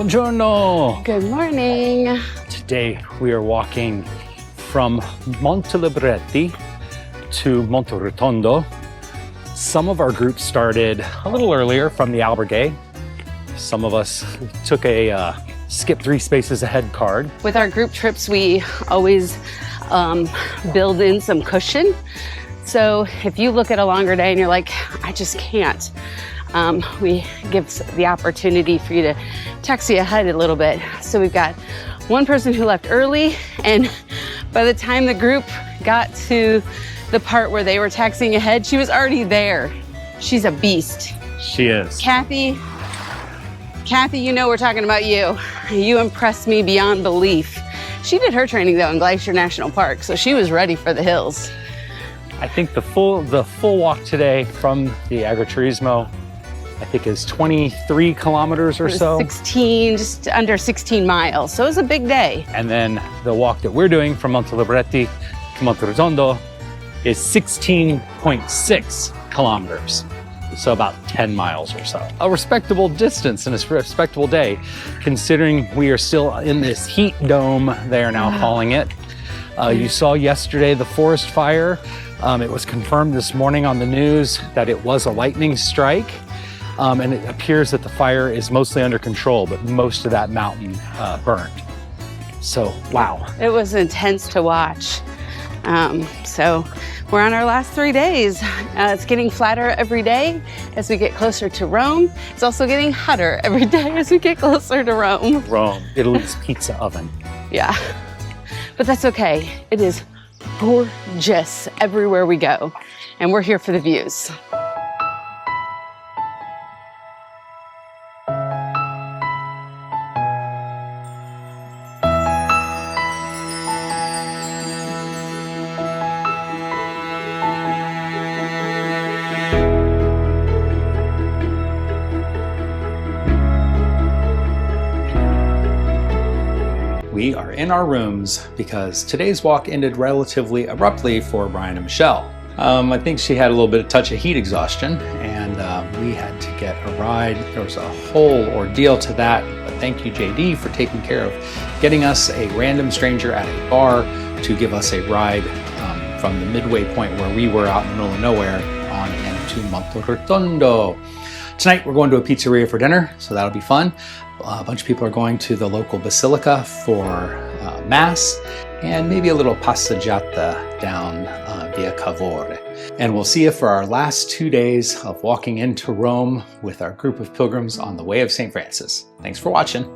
Buongiorno! Good morning. Today we are walking from Montelibretti to Monterotondo. Some of our group started a little earlier from the albergue. Some of us took a skip 3 spaces ahead card. With our group trips, we always build in some cushion. So if you look at a longer day and you're like, I just can't, we give the opportunity for you to taxi ahead a little bit. So we've got one person who left early, and by the time the group got to the part where they were taxiing ahead, she was already there. She's a beast. She is. Kathy, you know we're talking about you. You impressed me beyond belief. She did her training though in Glacier National Park, so she was ready for the hills. I think the full walk today from the Agriturismo, I think is 23 kilometers or so. 16, just under 16 miles. So it was a big day. And then the walk that we're doing from Montelibretti to Monterotondo is 16.6 kilometers. So about 10 miles or so. A respectable distance and a respectable day, considering we are still in this heat dome, they are now calling it. You saw yesterday the forest fire. It was confirmed this morning on the news that it was a lightning strike. And it appears that the fire is mostly under control, but most of that mountain burned. So, wow. It was intense to watch. So we're on our last 3 days. It's getting flatter every day as we get closer to Rome. It's also getting hotter every day as we get closer to Rome. Rome, Italy's pizza oven. Yeah, but that's okay. It is gorgeous everywhere we go, and we're here for the views. We are in our rooms because today's walk ended relatively abruptly for Brian and Michelle. I think she had a little bit of touch of heat exhaustion, and we had to get a ride. There was a whole ordeal to that, but thank you, JD, for taking care of getting us a random stranger at a bar to give us a ride from the midway point where we were out in the middle of nowhere on into Monterotondo. Tonight we're going to a pizzeria for dinner, so that'll be fun. A bunch of people are going to the local basilica for Mass, and maybe a little passeggiata down Via Cavour. And we'll see you for our last 2 days of walking into Rome with our group of pilgrims on the Way of St. Francis. Thanks for watching.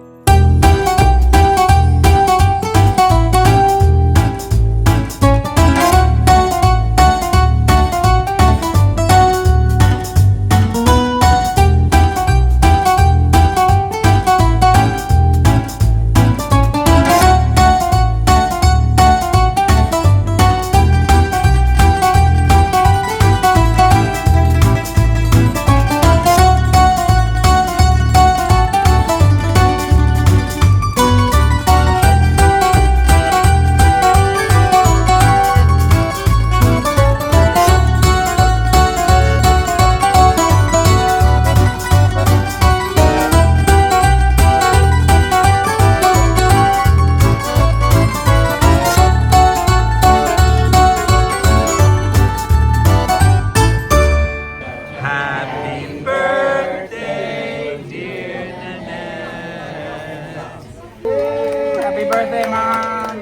Happy birthday, Mom!